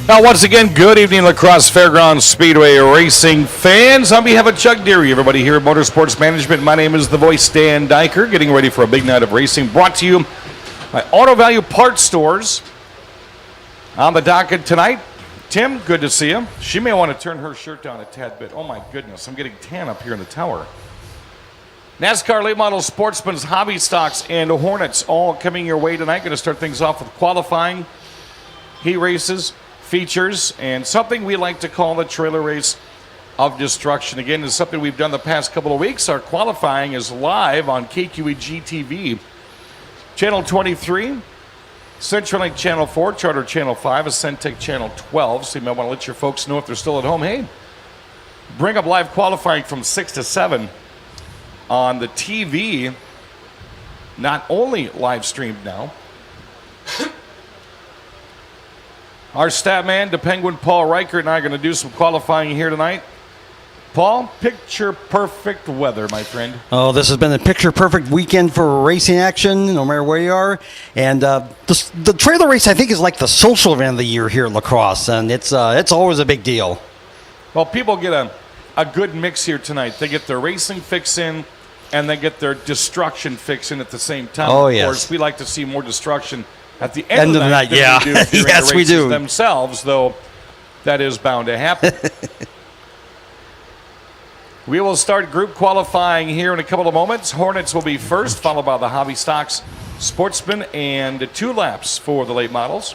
Now, once again, good evening, La Crosse Fairgrounds Speedway racing fans. On behalf of Chuck Deary, everybody here at Motorsports Management, my name is the voice, Dan Diker, getting ready for a big night of racing, brought to you by Auto Value Parts Stores. On the docket tonight, Tim, good to see you. She may want to turn her shirt down a tad bit. Oh, my goodness, I'm getting tan up here in the tower. NASCAR Late Model Sportsman's Hobby Stocks and Hornets all coming your way tonight. Going to start things off with qualifying, heat races, features, and something we like to call the trailer race of destruction. Again, is something we've done the past couple of weeks. Our qualifying is live on KQEG TV, Channel 23, CenturyLink Channel 4, Charter Channel 5, Ascentec Channel 12. So you might want to let your folks know if they're still at home. Hey, bring up live qualifying from 6 to 7 on the TV, not only live streamed now. Our stat man, the Penguin Paul Reichert, and I are going to do some qualifying here tonight. Paul, picture-perfect weather, my friend. Oh, this has been a picture-perfect weekend for racing action, no matter where you are. And the trailer race, I think, is like the social event of the year here at La Crosse, and it's always a big deal. Well, people get a good mix here tonight. They get their racing fix in, and they get their destruction fix in at the same time. Oh, yes. Of course, we like to see more destruction at the end of the night, yeah. We do Yes, we do. Themselves, though, that is bound to happen. We will start group qualifying here in a couple of moments. Hornets will be first, followed by the Hobby Stocks Sportsman, and 2 laps for the late models.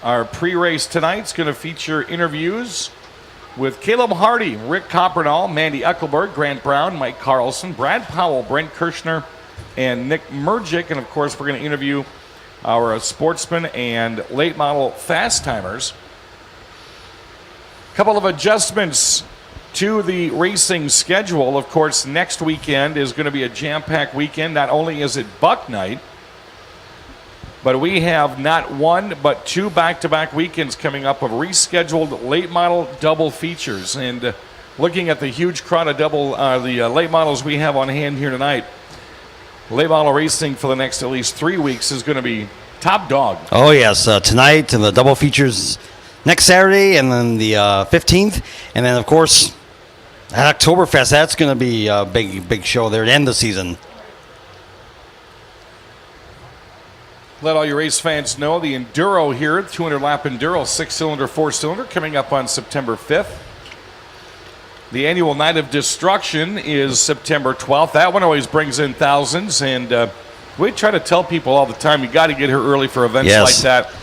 Our pre-race tonight is going to feature interviews with Caleb Hardy, Rick Coppernall, Mandy Eckelberg, Grant Brown, Mike Carlson, Brad Powell, Brent Kirshner, and Nick Murgic. And, of course, we're going to interview our sportsmen and late model fast timers. A couple of adjustments to the racing schedule. Of course, next weekend is going to be a jam-packed weekend. Not only is it Buck Night, but we have not one but 2 back-to-back weekends coming up of rescheduled late model double features. And looking at the huge crowd of the late models we have on hand here tonight, late model racing for the next at least 3 weeks is going to be top dog. Oh, yes. Tonight and the double features next Saturday and then the 15th. And then, of course, at Oktoberfest, that's going to be a big show there to end the season. Let all your race fans know the Enduro here, 200-lap Enduro, 6-cylinder, 4-cylinder, coming up on September 5th. The annual Night of Destruction is September 12th. That one always brings in thousands, and we try to tell people all the time, you got to get here early for events like that.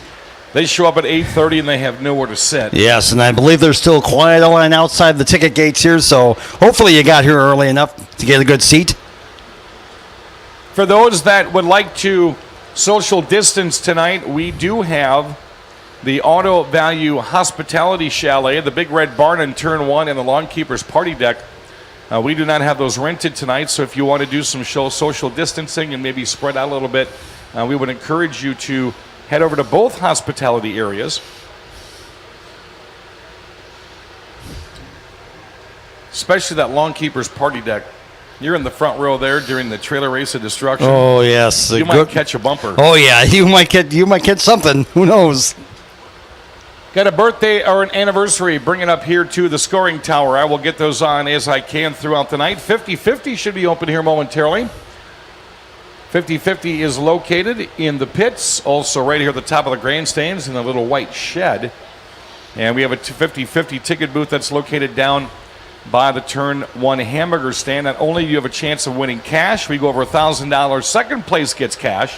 They show up at 8:30 and they have nowhere to sit. Yes, and I believe there's still quite a line outside the ticket gates here, so hopefully you got here early enough to get a good seat. For those that would like to social distance tonight, we do have the Auto Value Hospitality Chalet, the Big Red Barn in Turn 1, and the Lawn Keepers Party Deck. We do not have those rented tonight, so if you want to do some social distancing and maybe spread out a little bit, we would encourage you to head over to both hospitality areas. Especially that Lawn Keepers Party Deck. You're in the front row there during the trailer race of destruction. Oh yes, You might catch a bumper. Oh yeah, you might catch something. Who knows? Got a birthday or an anniversary bringing up here to the scoring tower. I will get those on as I can throughout the night. 50-50 should be open here momentarily. 50-50 is located in the pits, also right here at the top of the grandstands in the little white shed. And we have a 50-50 ticket booth that's located down by the Turn 1 hamburger stand. Not only do you have a chance of winning cash, we go over $1,000. Second place gets cash.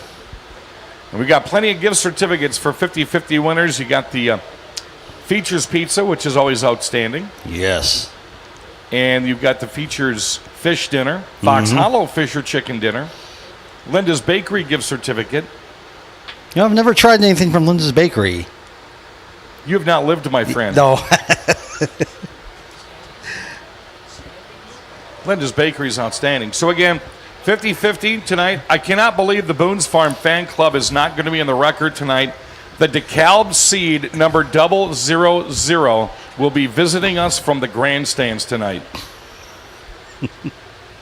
And we got plenty of gift certificates for 50-50 winners. You got the Features Pizza, which is always outstanding. Yes. And you've got the Features Fish Dinner, Fox Hollow Fisher Chicken Dinner, Linda's Bakery gift certificate. You know, I've never tried anything from Linda's Bakery. You have not lived, my friend. No. Linda's Bakery is outstanding. So again, 50-50 tonight. I cannot believe the Boone's Farm Fan Club is not going to be in the record tonight. The DeKalb seed number 000 will be visiting us from the grandstands tonight.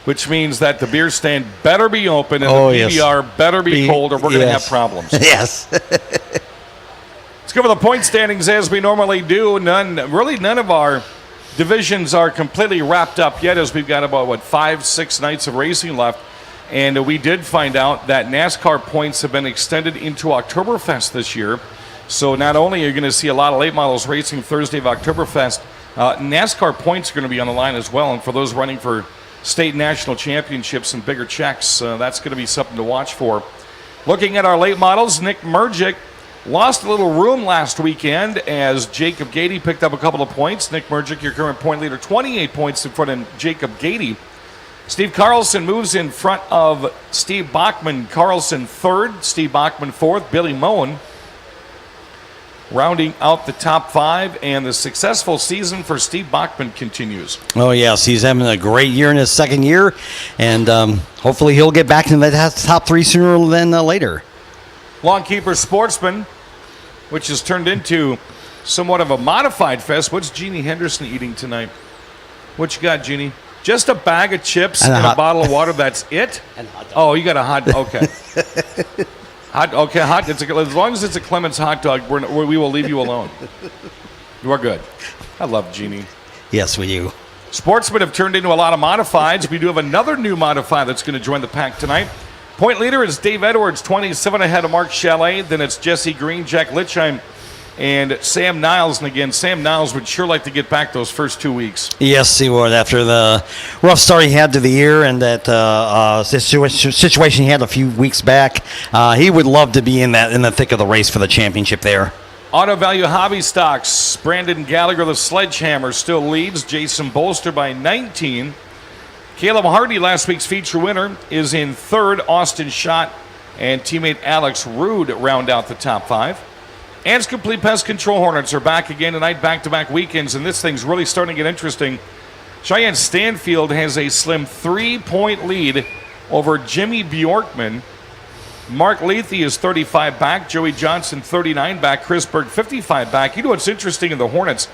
Which means that the beer stand better be open and the PBR better be cold, or we're going to have problems. Yes. Let's go over the point standings as we normally do. None of our divisions are completely wrapped up yet, as we've got about 5-6 nights of racing left. And we did find out that NASCAR points have been extended into Oktoberfest this year. So not only are you going to see a lot of late models racing Thursday of Oktoberfest, NASCAR points are going to be on the line as well. And for those running for state and national championships and bigger checks, that's going to be something to watch for. Looking at our late models, Nick Murgic lost a little room last weekend as Jacob Gady picked up a couple of points. Nick Murgic, your current point leader, 28 points in front of Jacob Gady. Steve Carlson moves in front of Steve Bachman. Carlson third, Steve Bachman fourth, Billy Moen rounding out the top five, and the successful season for Steve Bachman continues. Oh, yes, he's having a great year in his second year, and hopefully he'll get back into the top three sooner than later. Lawnkeeper Sportsman, which has turned into somewhat of a modified fest. What's Jeannie Henderson eating tonight? What you got, Jeannie? Just a bag of chips and a bottle of water. That's it? And hot dog. Oh, you got a hot dog. Okay. Hot. As long as it's a Clemens hot dog, we will leave you alone. You are good. I love Jeannie. Yes, we do. Sportsmen have turned into a lot of modifieds. We do have another new modified that's going to join the pack tonight. Point leader is Dave Edwards, 27 ahead of Mark Chalet. Then it's Jesse Green, Jack Litchheim, and Sam Niles. And again, Sam Niles would sure like to get back those first 2 weeks. Yes, he would. After the rough start he had to the year and that situation he had a few weeks back, he would love to be in the thick of the race for the championship there. Auto Value Hobby Stocks, Brandon Gallagher, the Sledgehammer, still leads. Jason Bolster by 19. Caleb Hardy, last week's feature winner, is in third. Austin Schott and teammate Alex Rude round out the top five. Ants Complete Pest Control Hornets are back again tonight, back-to-back weekends, and this thing's really starting to get interesting. Cheyenne Stanfield has a slim 3-point lead over Jimmy Bjorkman. Mark Lethe is 35 back, Joey Johnson 39 back, Chris Berg 55 back. You know what's interesting in the Hornets?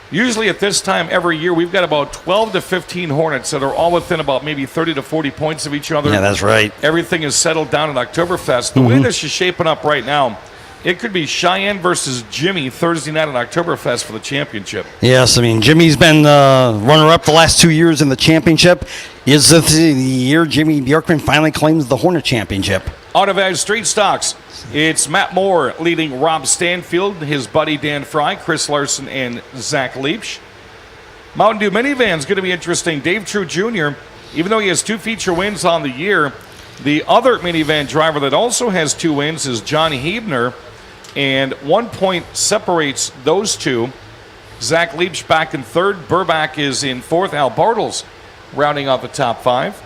Usually at this time every year, we've got about 12 to 15 Hornets that are all within about maybe 30 to 40 points of each other. Yeah, that's right. Everything is settled down at Oktoberfest. The way this is shaping up right now, it could be Cheyenne versus Jimmy Thursday night at Oktoberfest for the championship. Yes, I mean, Jimmy's been runner-up the last 2 years in the championship. Is this the year Jimmy Bjorkman finally claims the Hornet championship? Auto Value Street Stocks. It's Matt Moore leading Rob Stanfield, his buddy Dan Fry, Chris Larson, and Zach Leach. Mountain Dew Minivan's going to be interesting. Dave True Jr., even though he has 2 feature wins on the year, the other minivan driver that also has 2 wins is John Hebner, and 1 point separates those two. Zach Leach back in third. Burback is in fourth. Al Bartles rounding out the top five.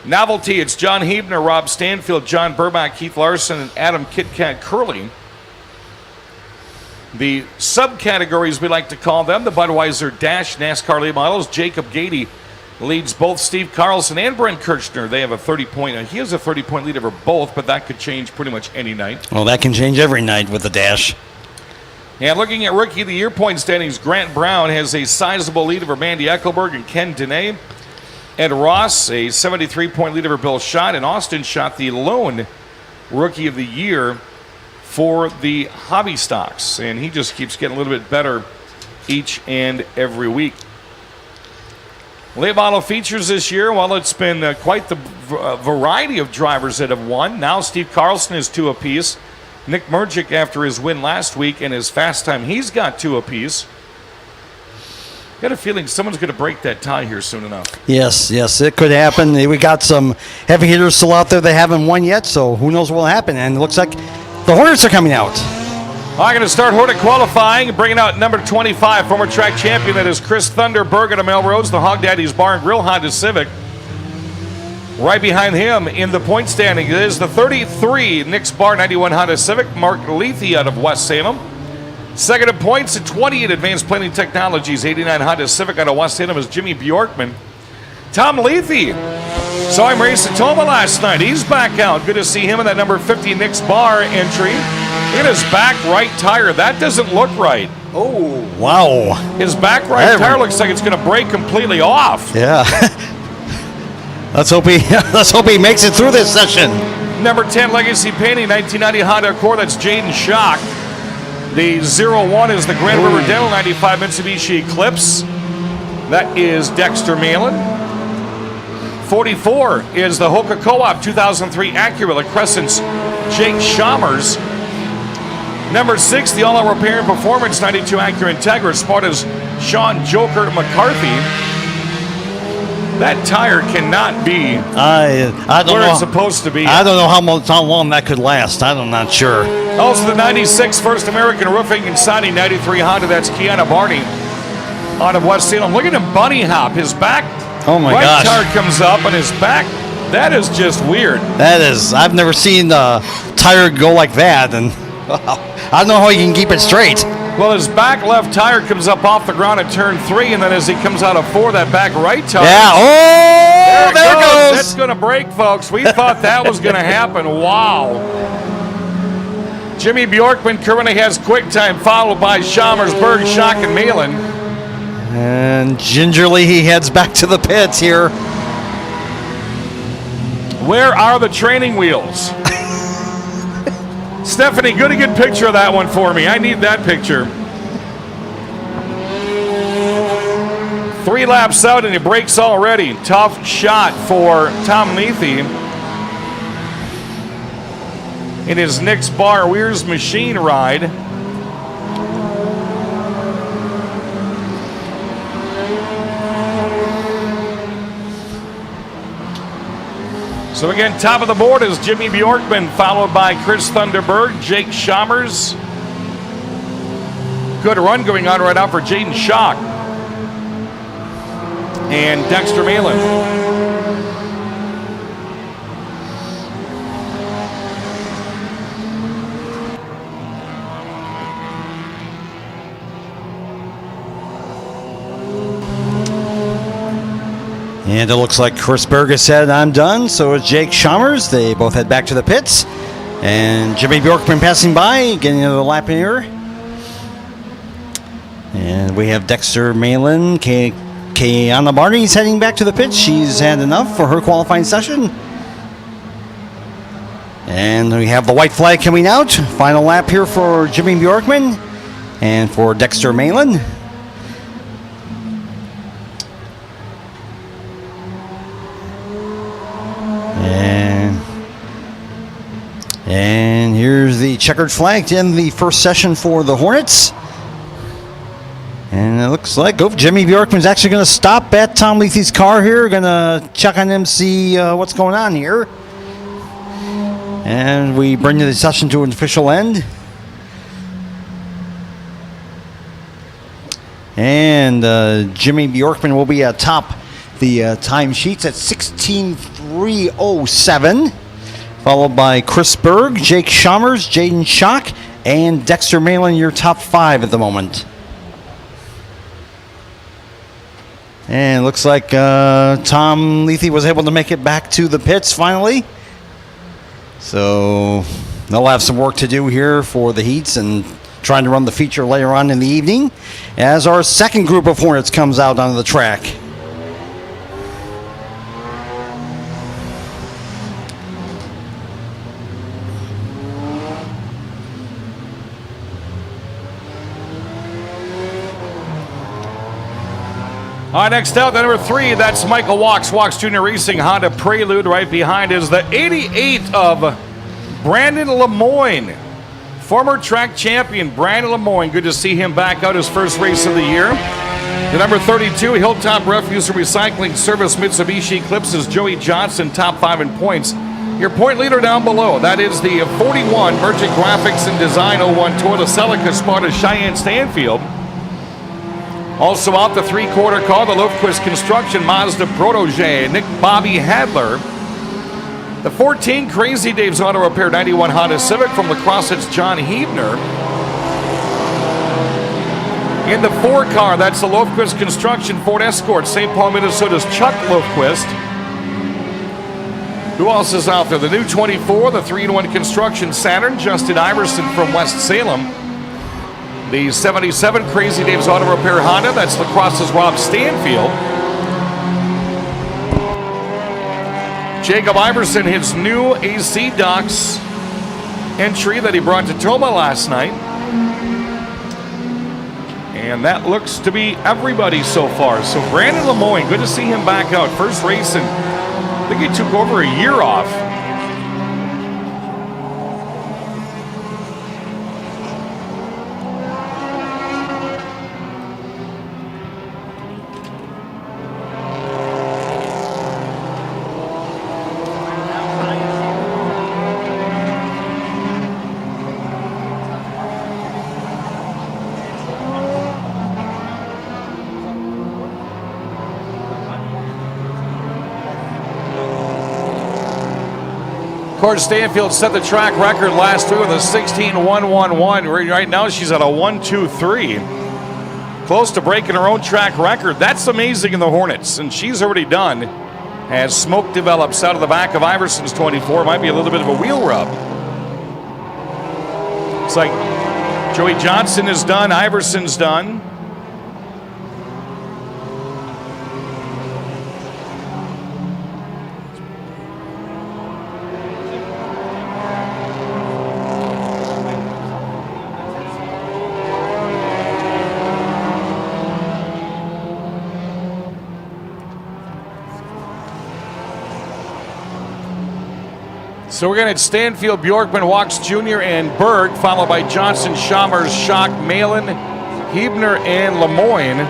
Novelty, it's John Hebner, Rob Stanfield, John Burback, Keith Larson, and Adam Kitcat Curley. The subcategories, we like to call them, the Budweiser Dash NASCAR late models. Jacob Gady leads both Steve Carlson and Brent Kirchner. They have a 30-point. He has a 30-point lead over both, but that could change pretty much any night. Well, that can change every night with the Dash. And looking at Rookie of the Year point standings, Grant Brown has a sizable lead over Mandy Eckelberg and Ken Dene. Ed Ross, a 73-point lead over Bill Schott, and Austin Schott, the lone Rookie of the Year for the hobby stocks. And he just keeps getting a little bit better each and every week. Late model features this year, well, it's been quite the variety of drivers that have won. Now Steve Carlson is 2 apiece. Nick Murgic, after his win last week and his fast time, he's got 2 apiece. Got a feeling someone's going to break that tie here soon enough. Yes, it could happen. We got some heavy hitters still out there that haven't won yet, so who knows what will happen. And it looks like the Hornets are coming out. I'm going to start Hornet qualifying, bringing out number 25, former track champion. That is Chris Thunderberg at Melrose, the Hog Daddy's Bar and Grill Honda Civic. Right behind him in the point standing is the 33 Nick's Bar 91 Honda Civic, Mark Lethe out of West Salem. Second in points at 20 at Advanced Planning Technologies, 89 Honda Civic out of West Salem is Jimmy Bjorkman. Tom Lethe saw him race at Toma last night. He's back out. Good to see him in that number 50 Nick's Bar entry. Look at his back right tire. That doesn't look right. Oh, wow. His back right tire looks like it's going to break completely off. Yeah. Let's hope he makes it through this session. Number 10 Legacy Painting, 1990 Honda Accord. That's Jaden Schock. The 01 is the Grand River Dental 95 Mitsubishi Eclipse. That is Dexter Malin. 44 is the Hoka Co-op 2003 Acura La Crescent's Jake Chalmers. Number 6, the All-Out Repair and Performance 92 Acura Integra, smart as Sean Joker McCarthy. That tire cannot be I don't where know. it's supposed to be. I don't know how long that could last. I'm not sure. Also the 96 First American Roofing and Siding 93 Honda, that's Kiana Barney out of West Salem. Look at him bunny hop. His back right tire comes up and his back, that is just weird. That is, I've never seen a tire go like that, and I don't know how you can keep it straight. Well, his back left tire comes up off the ground at turn 3, and then as he comes out of 4, that back right tire. Yeah, there it goes. That's going to break, folks. We thought that was going to happen. Wow. Jimmy Bjorkman currently has quick time, followed by Chalmersburg, Schock, and Malin. And gingerly he heads back to the pits here. Where are the training wheels? Stephanie, good a good picture of that one for me. I need that picture. 3 laps out and he breaks already. Tough shot for Tom Lethe in his Nick's Bar Weir's Machine ride. So again, top of the board is Jimmy Bjorkman, followed by Chris Thunderberg, Jake Chalmers. Good run going on right now for Jaden Schock and Dexter Malin. And it looks like Chris Berger said, I'm done. So is Jake Chalmers. They both head back to the pits. And Jimmy Bjorkman passing by, getting another lap in here. And we have Dexter Malin. Kiana Barney's heading back to the pits. She's had enough for her qualifying session. And we have the white flag coming out. Final lap here for Jimmy Bjorkman and for Dexter Malin. And here's the checkered flag to end the first session for the Hornets. And it looks like Jimmy Bjorkman's actually going to stop at Tom Lethe's car here. Going to check on him, see what's going on here. And we bring the session to an official end. And Jimmy Bjorkman will be atop the time sheets at 16:3:07. Followed by Chris Berg, Jake Chalmers, Jaden Schock, and Dexter Malin, your top 5 at the moment. And it looks like Tom Lethe was able to make it back to the pits finally. So they'll have some work to do here for the heats and trying to run the feature later on in the evening as our second group of Hornets comes out onto the track. All right, next out, the number 3, that's Michael Walks Jr. Racing Honda Prelude. Right behind is the 88 of Brandon Lemoyne. Former track champion Brandon Lemoyne. Good to see him back out his first race of the year. The number 32, Hilltop Refuse and Recycling Service Mitsubishi Eclipse is Joey Johnson, top 5 in points. Your point leader down below, that is the 41 Merchant Graphics and Design 01 Toyota Celica Sparta Cheyenne Stanfield. Also out the 3/4 car, the Lofquist Construction Mazda Protege, Nick Bobby Hadler. The 14 Crazy Dave's Auto Repair 91 Honda Civic from La Crosse, it's John Hebner. In the 4 car, that's the Lofquist Construction Ford Escort, St. Paul, Minnesota's Chuck Lofquist. Who else is out there? The new 24, the 3-in-1 Construction Saturn, Justin Iverson from West Salem. The 77 Crazy Dave's Auto Repair Honda, that's La Crosse's Rob Stanfield. Jacob Iverson, his new AC Docks entry that he brought to Toma last night. And that looks to be everybody so far. So Brandon Lemoyne, good to see him back out. First race, and I think he took over a year off. Of course, Stanfield set the track record last week with a 16.111. Right now, she's at a 1.23. Close to breaking her own track record. That's amazing in the Hornets, and she's already done. As smoke develops out of the back of Iverson's 24, might be a little bit of a wheel rub. It's like Joey Johnson is done, Iverson's done. So we're going to Stanfield, Bjorkman, Walks Jr., and Berg, followed by Johnson, Chalmers, Schock, Malin, Hebner, and Lemoyne.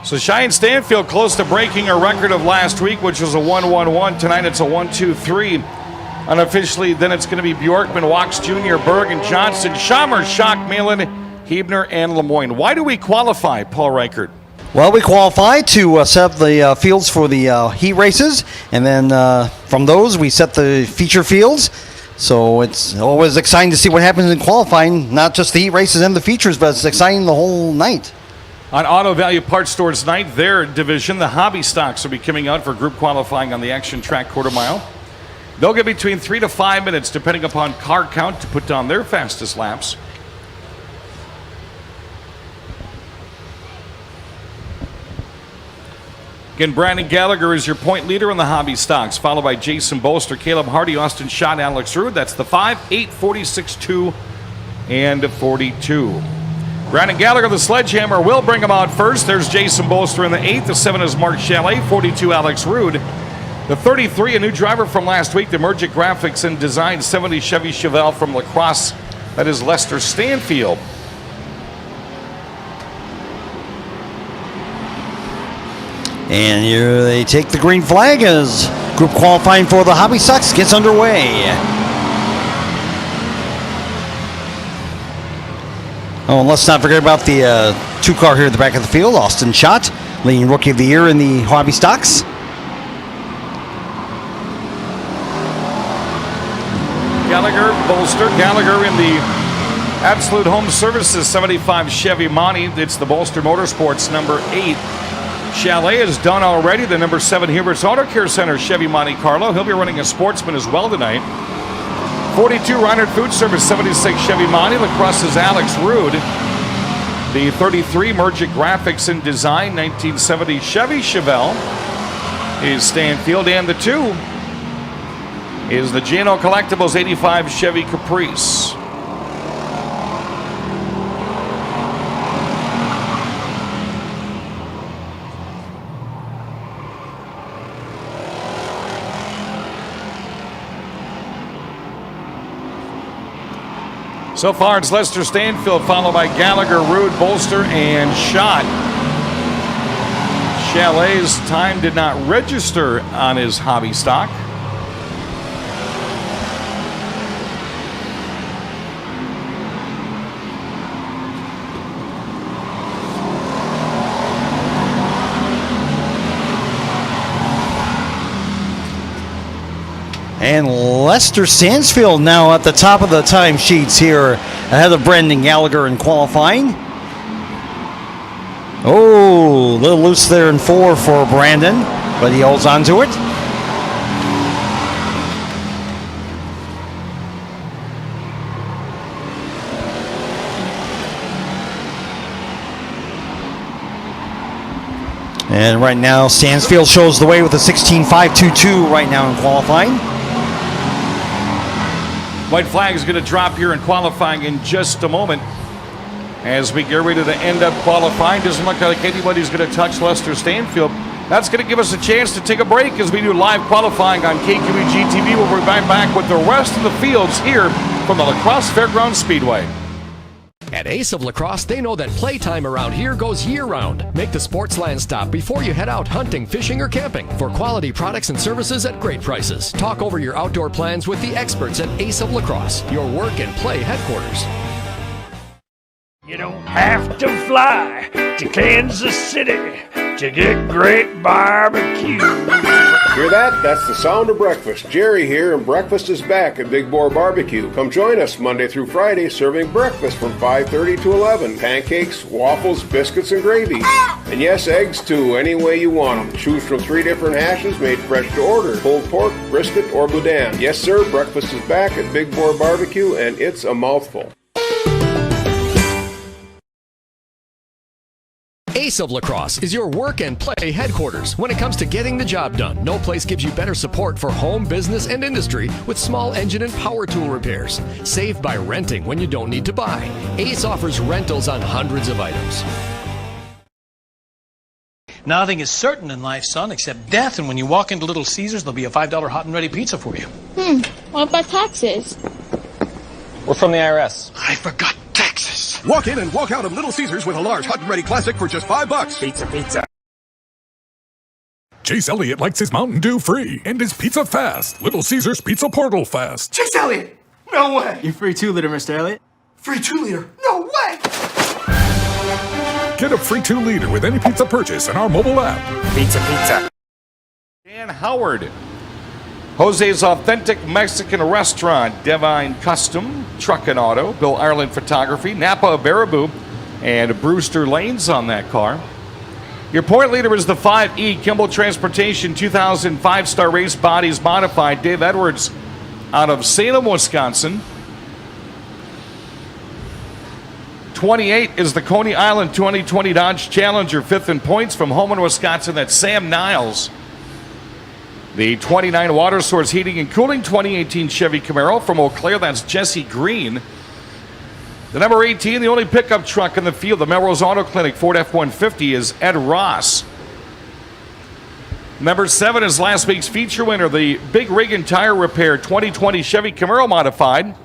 So Cheyenne Stanfield close to breaking her record of last week, which was a 1.11. Tonight it's a 1.23. Unofficially, then it's going to be Bjorkman, Walks Jr., Berg, and Johnson, Chalmers, Schock, Malin, Hebner, and Lemoyne. Why do we qualify, Paul Reichert? Well, we qualify to set up the fields for the heat races, and then from those we set the feature fields. So it's always exciting to see what happens in qualifying, not just the heat races and the features, but it's exciting the whole night. On Auto Value Parts Stores night, their division, the hobby stocks will be coming out for group qualifying on the Action Track quarter mile. They'll get between 3 to 5 minutes, depending upon car count, to put down their fastest laps. Again, Brandon Gallagher is your point leader in the hobby stocks, followed by Jason Bolster, Caleb Hardy, Austin Schott, Alex Rude. That's the 5, 8, 46, 2, and 42. Brandon Gallagher, the Sledgehammer, will bring him out first. There's Jason Bolster in the 8th. The 7 is Mark Chalet. 42, Alex Rude. The 33, a new driver from last week, the Mergic Graphics and Design 70 Chevy Chevelle from La Crosse. That is Lester Stanfield. And here they take the green flag as Group qualifying for the Hobby Stocks gets underway. Oh, and let's not forget about the two-car here at the back of the field. Austin Schott, leading Rookie of the Year in the Hobby Stocks. Gallagher in the Absolute Home Services 75 Chevy Monty. It's the Bolster Motorsports number 8. Chalet is done already. The number 7 Hubert's Auto Care Center Chevy Monte Carlo. He'll be running a Sportsman as well tonight. 42 Reinhardt Food Service 76 Chevy Monte. Lacrosse's Alex Rude. The 33 Mergic Graphics and Design 1970 Chevy Chevelle is Stanfield, and the 2 is the Jano Collectibles 85 Chevy Caprice. So far, it's Lester Stanfield, followed by Gallagher, Rude, Bolster, and Schott. Chalet's time did not register on his hobby stock. And Lester Stansfield now at the top of the timesheets here, ahead of Brendan Gallagher in qualifying. Oh, a little loose there in 4 for Brandon, but he holds on to it. And right now, Stansfield shows the way with a 16.522 right now in qualifying. White flag is going to drop here in qualifying in just a moment. As we get ready to end up qualifying, doesn't look like anybody's going to touch Lester Stanfield. That's going to give us a chance to take a break as we do live qualifying on KQEG TV. We'll be right back with the rest of the fields here from the La Crosse Fairgrounds Speedway. At Ace of La Crosse, they know that playtime around here goes year-round. Make the Sportsland stop before you head out hunting, fishing, or camping for quality products and services at great prices. Talk over your outdoor plans with the experts at Ace of La Crosse, your work and play headquarters. You don't have to fly to Kansas City to get great barbecue. Hear that? That's the sound of breakfast. Jerry here, and breakfast is back at Big Boar Barbecue. Come join us Monday through Friday, serving breakfast from 5:30 to 11. Pancakes, waffles, biscuits, and gravy. And yes, eggs too, any way you want them. Choose from 3 different hashes made fresh to order. Pulled pork, brisket, or boudin. Yes, sir, breakfast is back at Big Boar Barbecue, and it's a mouthful. Ace of La Crosse is your work and play headquarters when it comes to getting the job done. No place gives you better support for home, business, and industry with small engine and power tool repairs. Save by renting when you don't need to buy. Ace offers rentals on hundreds of items. Nothing is certain in life, son, except death. And when you walk into Little Caesars, there'll be a $5 hot and ready pizza for you. What about taxes? We're from the IRS. I forgot Texas. Walk in and walk out of Little Caesars with a large hot and ready classic for just $5. Pizza. Chase Elliott likes his Mountain Dew free and his pizza fast. Little Caesars Pizza Portal fast. Chase Elliott! No way! Your free 2-liter, Mr. Elliott. Free 2-liter? No way! Get a free 2-liter with any pizza purchase in our mobile app. Pizza. Dan Howard. Jose's Authentic Mexican Restaurant, Devine Custom, Truck and Auto, Bill Ireland Photography, Napa Baraboo, and Brewster Lanes on that car. Your point leader is the 5E Kimball Transportation 2005 Star Race Bodies Modified, Dave Edwards out of Salem, Wisconsin. 28 is the Coney Island 2020 Dodge Challenger, 5th in points from Holman, Wisconsin. That's Sam Niles. The 29 Water Source Heating and Cooling 2018 Chevy Camaro from Eau Claire, that's Jesse Green. The number 18, the only pickup truck in the field, the Melrose Auto Clinic Ford F-150, is Ed Ross. Number 7 is last week's feature winner, the Big Rig and Tire Repair 2020 Chevy Camaro Modified.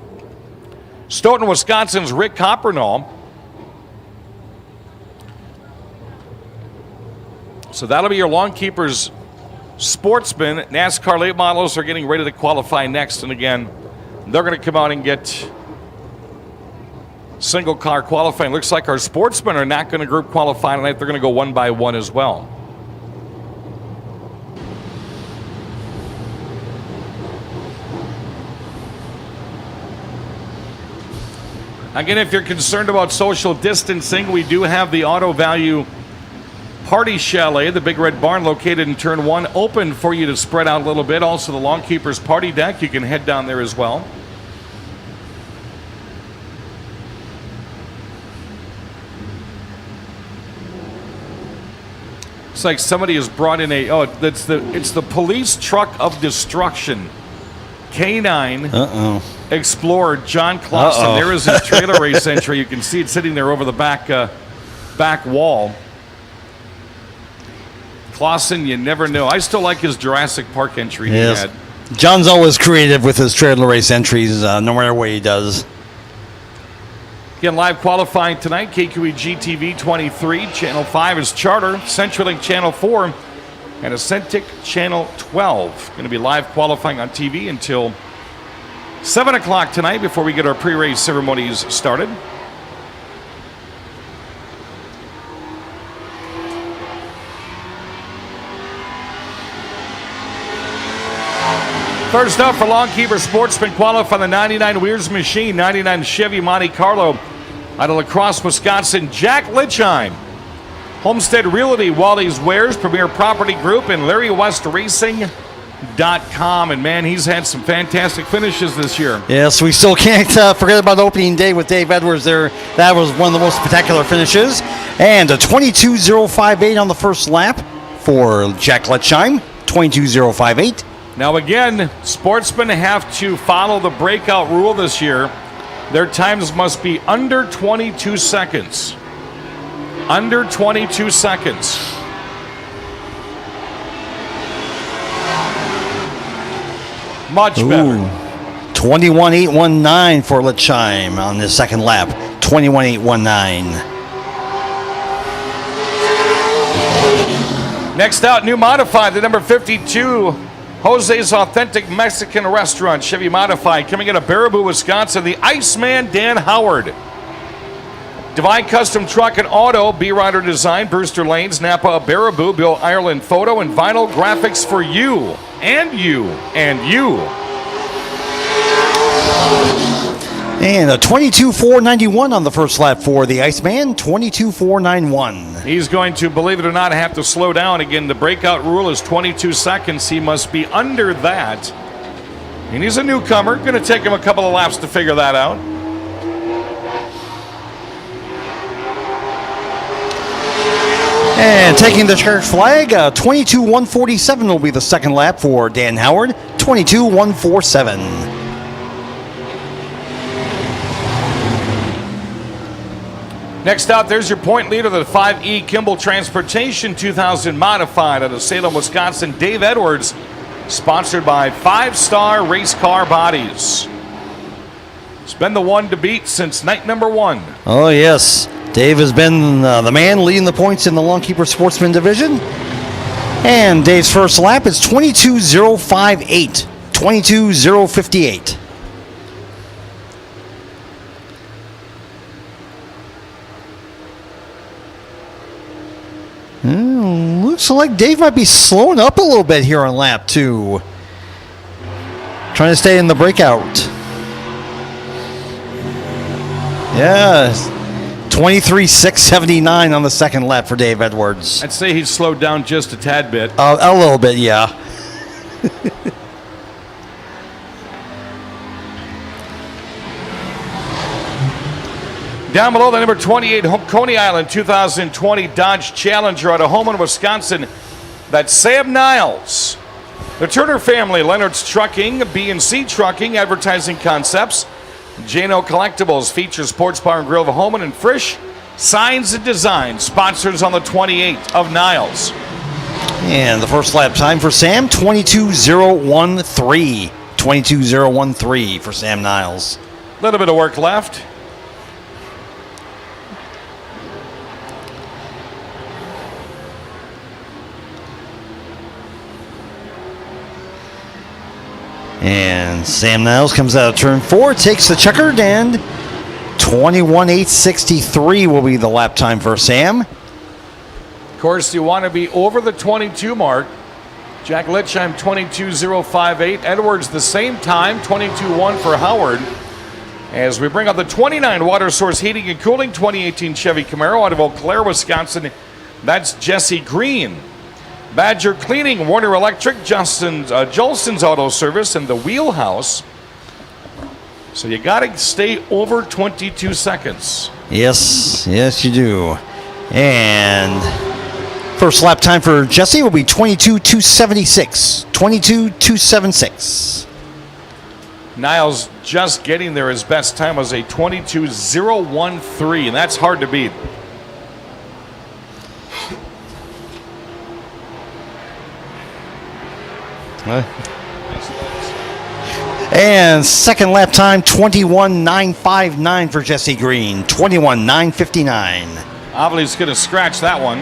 Stoughton, Wisconsin's Rick Coppernall. So that'll be your lawn keepers Sportsman. NASCAR late models are getting ready to qualify next. And again, they're going to come out and get single car qualifying. Looks like our Sportsmen are not going to group qualify tonight. They're going to go one by one as well. Again, if you're concerned about social distancing, we do have the Auto Value Party Chalet, the Big Red Barn located in Turn 1, open for you to spread out a little bit. Also, the Lawn Keepers Party Deck, you can head down there as well. Looks like somebody has brought in it's the police truck of destruction. K9 Explorer John Clausen. There is his trailer race entry. You can see it sitting there over the back wall. Clausen, you never know. I still like his Jurassic Park entry he had. John's always creative with his trailer race entries, no matter what he does. Again, live qualifying tonight, KQEG TV 23, Channel 5 is Charter, CenturyLink Channel 4, and Ascentic Channel 12. Going to be live qualifying on TV until 7 o'clock tonight before we get our pre-race ceremonies started. First up for Lawnkeeper Sportsman qualifying the 99 Weir's Machine, 99 Chevy Monte Carlo out of La Crosse, Wisconsin, Jack Lichheim. Homestead Realty, Wally's Wares, Premier Property Group, and LarryWestRacing.com. And man, he's had some fantastic finishes this year. Yes, we still can't forget about opening day with Dave Edwards there. That was one of the most spectacular finishes. And a 22.058 on the first lap for Jack Lichheim, 22.058. Now again, sportsmen have to follow the breakout rule this year. Their times must be under 22 seconds. Under 22 seconds. Much better. 21.819 for Lichheim on the second lap. 21.819. Next out, new modified, the number 52. Jose's Authentic Mexican Restaurant, Chevy Modified, coming out of Baraboo, Wisconsin, the Iceman Dan Howard. Divine Custom Truck and Auto, B-Rider Design, Brewster Lanes, Napa of Baraboo, Bill Ireland Photo, and Vinyl Graphics for you, and you, and you. And a 22.491 on the first lap for the Iceman, 22.491. He's going to, believe it or not, have to slow down. Again, the breakout rule is 22 seconds. He must be under that. And he's a newcomer. Going to take him a couple of laps to figure that out. And taking the church flag, 22.147 will be the second lap for Dan Howard, 22.147. Next out, there's your point leader, the 5E Kimball Transportation 2000 Modified out of Salem, Wisconsin, Dave Edwards, sponsored by 5-Star Race Car Bodies. It's been the one to beat since night number 1. Oh, yes. Dave has been the man leading the points in the Lawnkeeper Sportsman division. And Dave's first lap is 22.058. 22.058. Looks like Dave might be slowing up a little bit here on lap 2. Trying to stay in the breakout. Yes. 23.679 on the second lap for Dave Edwards. I'd say he's slowed down just a tad bit. A little bit, yeah. Down below, the number 28 Coney Island 2020 Dodge Challenger out of Holman, Wisconsin. That's Sam Niles. The Turner family, Leonard's Trucking, B&C Trucking, Advertising Concepts, Jano Collectibles, features Sports Bar and Grill of Holman, and Frisch Signs and Design, sponsors on the 28 of Niles. And the first lap time for Sam, 22.013. 22.013 for Sam Niles. A little bit of work left. And Sam Niles comes out of turn 4, takes the checkered, and 21.863 will be the lap time for Sam. Of course, you want to be over the 22 mark. Jack Litchheim, 22.058. Edwards, the same time, 22.1 for Howard. As we bring up the 29 Water Source Heating and Cooling 2018 Chevy Camaro out of Eau Claire, Wisconsin. That's Jesse Green. Badger Cleaning, Warner Electric, Jolson's Auto Service, and the Wheelhouse. So you got to stay over 22 seconds. Yes, you do. And first lap time for Jesse will be 22.276. 22.276. Niles just getting there. His best time was a 22.013, and that's hard to beat. And second lap time, 21.959 for Jesse Green. 21.959. Obviously, going to scratch that one.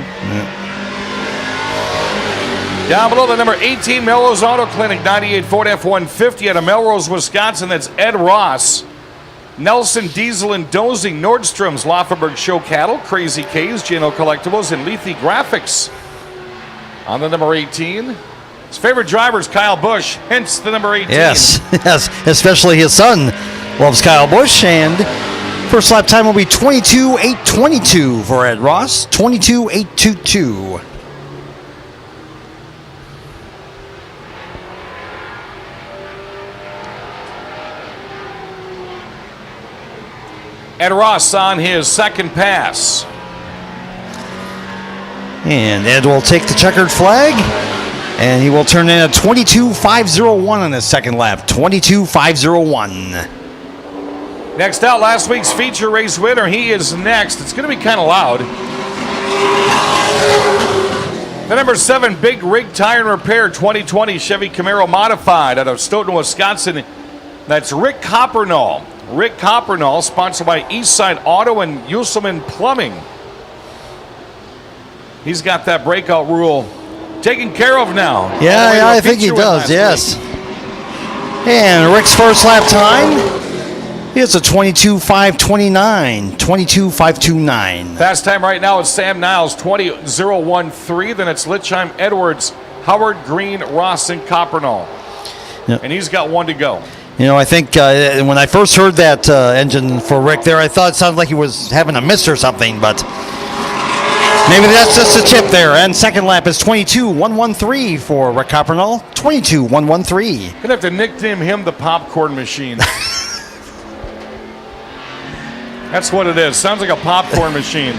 Down below, the number 18 Melrose Auto Clinic, 98 Ford F-150 out of Melrose, Wisconsin. That's Ed Ross. Nelson Diesel and Dozing, Nordstrom's, Laufenberg Show Cattle, Crazy K's, J&O Collectibles, and Lethe Graphics. On the number 18, his favorite driver is Kyle Busch, hence the number 18. Yes, especially his son loves Kyle Busch. And first lap time will be 22.822 for Ed Ross. 22.822. Ed Ross on his second pass. And Ed will take the checkered flag, and he will turn in a 22.501 on his second lap. 22.501. Next out, last week's feature race winner. He is next. It's going to be kind of loud. The number 7 Big Rig Tire and Repair 2020 Chevy Camaro Modified out of Stoughton, Wisconsin. That's Rick Coppernall. Rick Coppernall, sponsored by Eastside Auto and Uselman Plumbing. He's got that breakout rule taken care of now. Yeah, I think he does, yes. And Rick's first lap time is a 22.529. 22.529. Fast time right now is Sam Niles, 20.013. Then it's Litchheim, Edwards, Howard, Green, Ross, and Coppernall. Yep. And he's got one to go. You know, I think when I first heard that engine for Rick there, I thought it sounded like he was having a miss or something, but maybe that's just a chip there. And second lap is 22.113 for Rick Coppernall. 22.113. Gonna have to nickname him the popcorn machine. That's what it is. Sounds like a popcorn machine.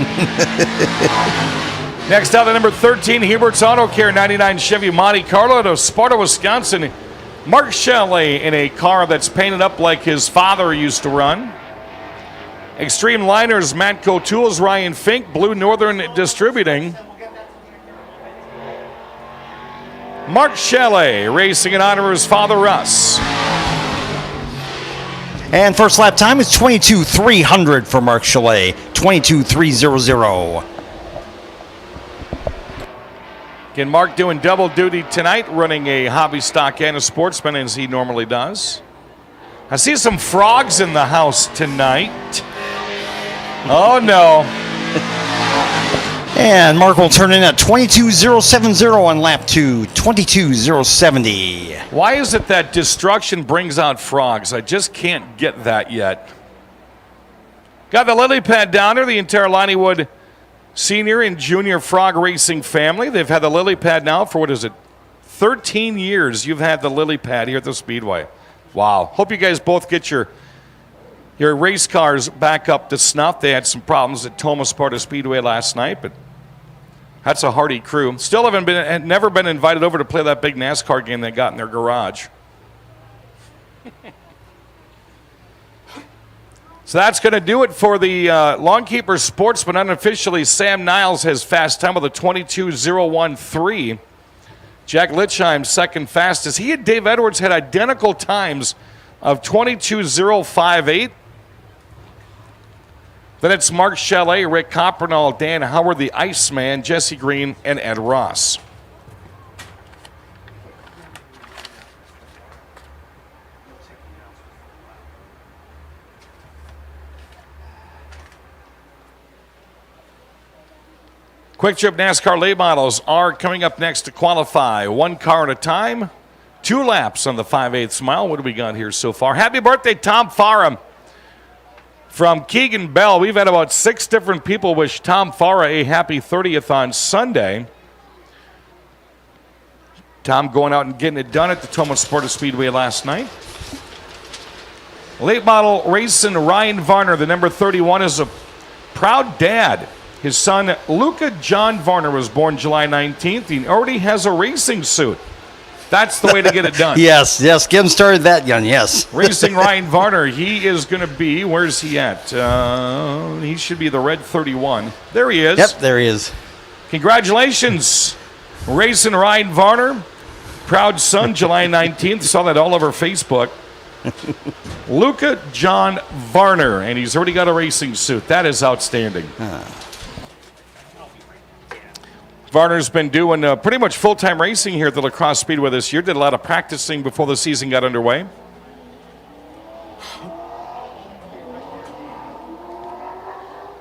Next out, the number 13 Hubert's Auto Care 99 Chevy Monte Carlo out of Sparta, Wisconsin. Mark Shelley in a car that's painted up like his father used to run. Extreme Liners, Matco Tools, Ryan Fink, Blue Northern Distributing. Mark Shelley racing in honor of his father, Russ. And first lap time is 22.300 for Mark Shelley. 22.300. Again, Mark doing double duty tonight, running a hobby stock and a sportsman as he normally does. I see some frogs in the house tonight. Oh, no. And Mark will turn in at 22.070 on lap 2. 22.070. Why is it that destruction brings out frogs? I just can't get that yet. Got the lily pad down there, the entire Lonniewood Senior and Junior Frog Racing family. They've had the lily pad now for, 13 years you've had the lily pad here at the Speedway. Wow. Hope you guys both get your race cars back up to snuff. They had some problems at Thomas Sparta Speedway last night, but that's a hardy crew. Still never been invited over to play that big NASCAR game they got in their garage. So that's going to do it for the Lawnkeeper Sportsman. Unofficially, Sam Niles has fast time with a 22.013. Jack Litchheim second fastest. He and Dave Edwards had identical times of 22.058. Then it's Mark Shelley, Rick Coppernall, Dan Howard, the Iceman, Jesse Green, and Ed Ross. Quick Trip NASCAR late models are coming up next to qualify. 1 car at a time, 2 laps on the 5/8 mile. What do we got here so far? Happy birthday, Tom Farah from Keegan Bell. We've had about 6 different people wish Tom Farah a happy 30th on Sunday. Tom going out and getting it done at the Toma Sporta Speedway last night. Late model racing Ryan Varner, the number 31, is a proud dad. His son, Luca John Varner, was born July 19th. He already has a racing suit. That's the way to get it done. Yes, get him started that young, yes. Racing Ryan Varner, he is going to be, where's he at? He should be the red 31. There he is. Yep, there he is. Congratulations, Racing Ryan Varner. Proud son, July 19th. Saw that all over Facebook. Luca John Varner, and he's already got a racing suit. That is outstanding. Varner's been doing pretty much full-time racing here at the La Crosse Speedway this year. Did a lot of practicing before the season got underway.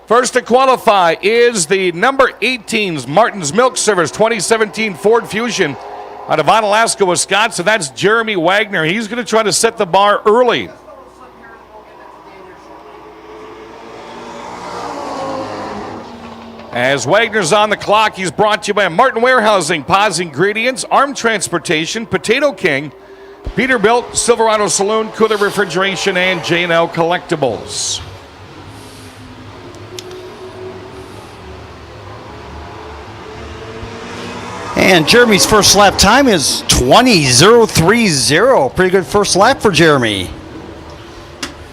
First to qualify is the number 18's Martin's Milk Service 2017 Ford Fusion out of Onalaska, Wisconsin. That's Jeremy Wagner. He's going to try to set the bar early. As Wagner's on the clock, he's brought to you by Martin Warehousing, Paz Ingredients, Arm Transportation, Potato King, Peterbilt, Silverado Saloon, Cooler Refrigeration, and J&L Collectibles. And Jeremy's first lap time is 20.030. Pretty good first lap for Jeremy.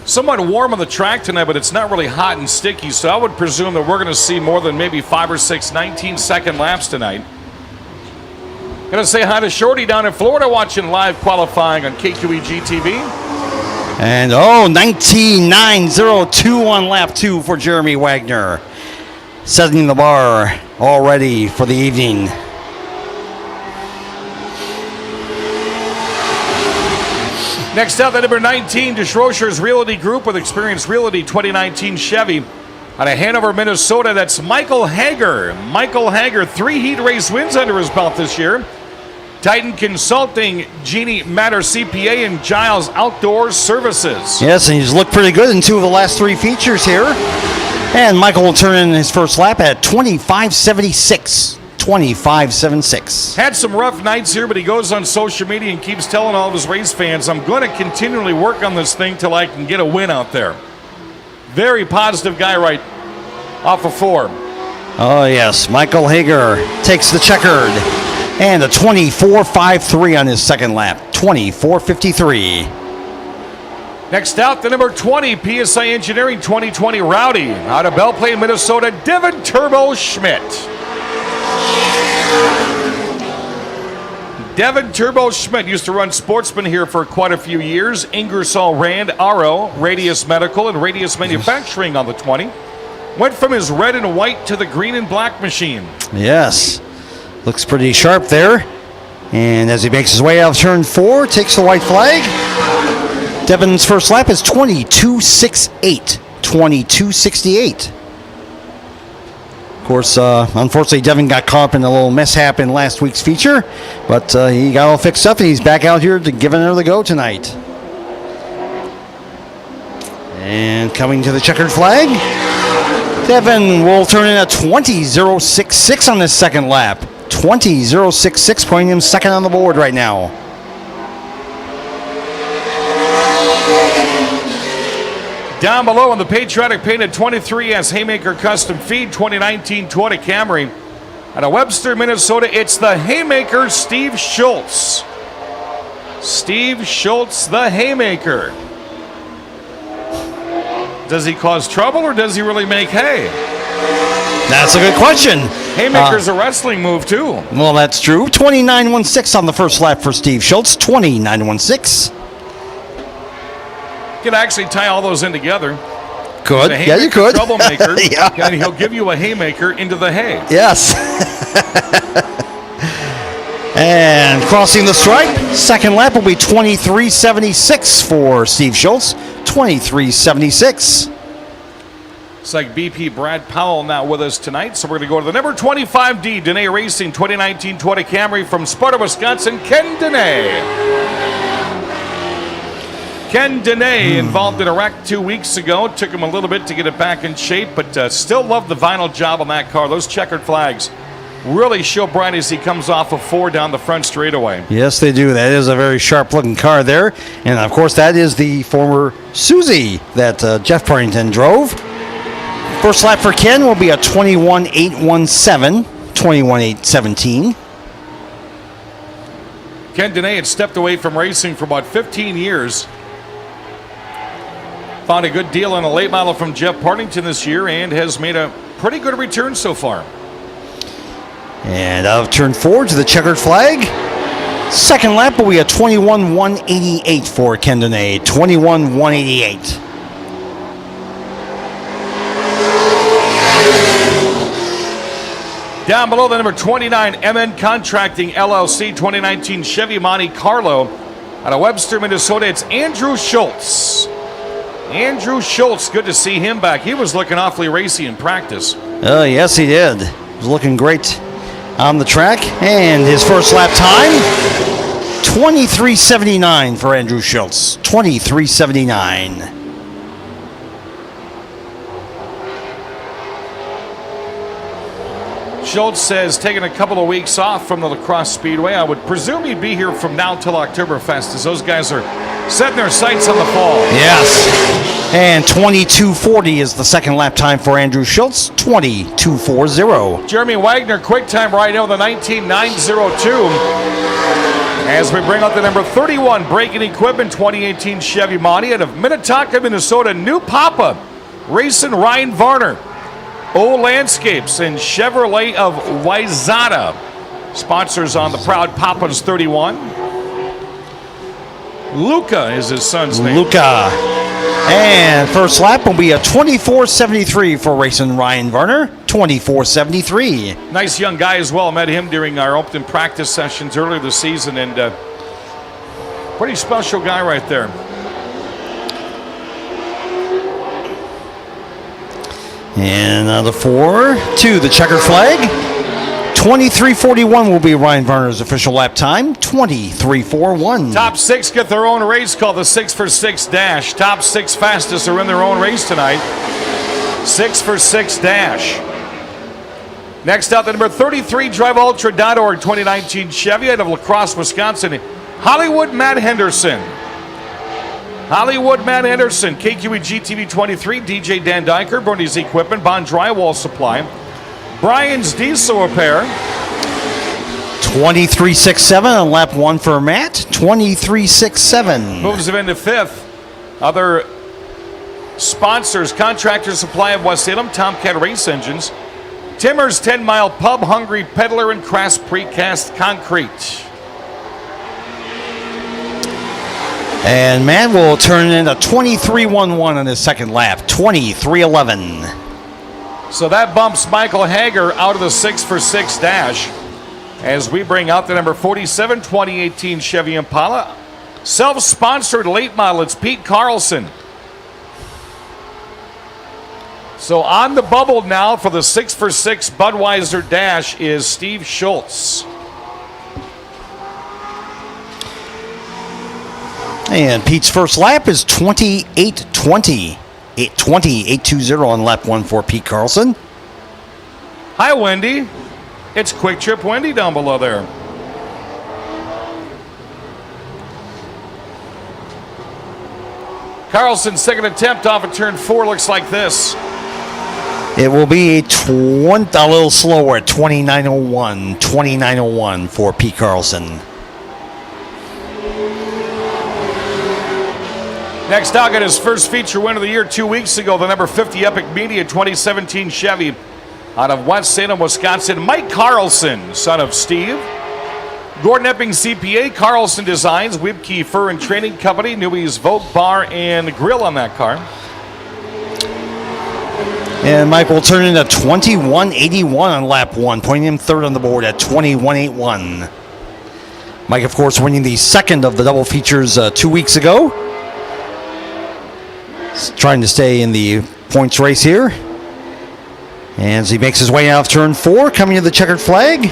Somewhat warm on the track tonight, but it's not really hot and sticky, so I would presume that we're going to see more than maybe 5 or 6 19-second laps tonight. Going to say hi to Shorty down in Florida watching live qualifying on KQEG TV. And 19.902 on lap 2 for Jeremy Wagner. Setting the bar already for the evening. Next up, the number 19, DeSchroescher's Realty Group with Experience Realty 2019 Chevy. Out of Hanover, Minnesota, that's Michael Hager. Michael Hager, 3 heat race wins under his belt this year. Titan Consulting, Jeannie Matter CPA, and Giles Outdoor Services. Yes, and he's looked pretty good in 2 of the last 3 features here. And Michael will turn in his first lap at 25.76. 25.76. Had some rough nights here, but he goes on social media and keeps telling all of his race fans, I'm going to continually work on this thing till I can get a win out there. Very positive guy right off of 4. Oh, yes. Michael Hager takes the checkered. And a 24.53 on his second lap. 24.53. Next out, the number 20, PSI Engineering 2020 Rowdy. Out of Belle Plaine, Minnesota, Devin Turbo Schmidt. Devin Turbo Schmidt used to run Sportsman here for quite a few years. Ingersoll Rand, RO, Radius Medical, and Radius Manufacturing on the 20. Went from his red and white to the green and black machine. Yes. Looks pretty sharp there. And as he makes his way out of turn 4, takes the white flag. Devin's first lap is 22.68. 22.68. Of course, unfortunately, Devin got caught up in a little mishap in last week's feature, but he got all fixed up, and he's back out here to give another go tonight. And coming to the checkered flag, Devin will turn in a 20.066 on this second lap. 20.066, putting him second on the board right now. Down below on the Patriotic Painted 23S Haymaker Custom Feed 2019 Toyota Camry. Out of Webster, Minnesota, it's the Haymaker Steve Schultz. Steve Schultz, the Haymaker. Does he cause trouble or does he really make hay? That's a good question. Haymaker's a wrestling move too. Well, that's true. 29.16 on the first lap for Steve Schultz. 29.16. You could actually tie all those in together. Could. Yeah, you could. Troublemaker. Yeah. And he'll give you a haymaker into the hay. Yes. And crossing the stripe, second lap will be 23.76 for Steve Schultz. 23.76. Looks like BP Brad Powell not with us tonight, so we're going to go to the number 25D Dene Racing 2019 Toyota Camry from Sparta, Wisconsin, Ken Dene. Ken Dene involved in a wreck 2 weeks ago. Took him a little bit to get it back in shape, but still love the vinyl job on that car. Those checkered flags really show bright as he comes off of 4 down the front straightaway. Yes, they do. That is a very sharp-looking car there. And, of course, that is the former Susie that Jeff Parrington drove. First lap for Ken will be a 21.817, 21.817. Ken Dene had stepped away from racing for about 15 years. Found a good deal on a late model from Jeff Partington this year and has made a pretty good return so far. And out of turn 4 to the checkered flag. Second lap will be a 21.188 for Ken Dene, 21.188. Down below the number 29 MN Contracting LLC 2019 Chevy Monte Carlo out of Webster, Minnesota. It's Andrew Schultz. Andrew Schultz, good to see him back. He was looking awfully racy in practice. Yes, he did. He was looking great on the track. And his first lap time, 23.79 for Andrew Schultz. 23.79. Schultz says taking a couple of weeks off from the La Crosse Speedway. I would presume he'd be here from now till Oktoberfest as those guys are setting their sights on the fall. Yes. And 22.40 is the second lap time for Andrew Schultz. 22.40. Jeremy Wagner, quick time right now, the 19.902. As we bring up the number 31 Braking Equipment 2018 Chevy Monte out of Minnetonka, Minnesota. New Papa racing Ryan Varner. O Landscapes and Chevrolet of Wayzata. Sponsors on the proud Papa's 31. Luca is his son's name. Luca. And first lap will be a 24.73 for racing Ryan Varner. 24.73. Nice young guy as well. Met him during our open practice sessions earlier this season, and pretty special guy right there. And the 4 to the checkered flag. 23.41 will be Ryan Varner's official lap time. 23.41. Top 6 get their own race called the 6 for 6 Dash. Top 6 fastest are in their own race tonight. 6 for 6 Dash. Next out, the number 33 DriveUltra.org 2019 Chevy out of La Crosse, Wisconsin. Hollywood Matt Henderson. Hollywood Matt Henderson, KQE GTV 23, DJ Dan Diker, Bernie's Equipment, Bond Drywall Supply, Brian's Diesel Repair. 23.67 on lap 1 for Matt. 23.67. Moves him into 5th. Other sponsors, Contractor Supply of West Salem, Tomcat Race Engines, Timmer's 10 Mile Pub, Hungry Peddler, and Crass Precast Concrete. And Matt will turn in a 23.11 on his second lap. 23.11. So that bumps Michael Hager out of the 6 for 6 Dash as we bring out the number 47 2018 Chevy Impala. Self-sponsored late model, it's Pete Carlson. So on the bubble now for the 6 for 6 Budweiser Dash is Steve Schultz. And Pete's first lap is 28.20. 8.20 on lap 1 for Pete Carlson. Hi, Wendy. It's Quick Trip Wendy down below there. Carlson's second attempt off of turn 4 looks like this. It will be a little slower at 29.01. 29.01 for Pete Carlson. Next out, got his first feature win of the year 2 weeks ago, the number 50 Epic Media 2017 Chevy out of West Salem, Wisconsin. Mike Carlson, son of Steve. Gordon Epping CPA, Carlson Designs, Wibkey Fur and Training Company, Newey's Vogue Bar and Grill on that car. And Mike will turn in a 21.81 on lap 1, putting him third on the board at 21.81. Mike, of course, winning the second of the double features 2 weeks ago. Trying to stay in the points race here. As he makes his way out of turn 4, coming to the checkered flag.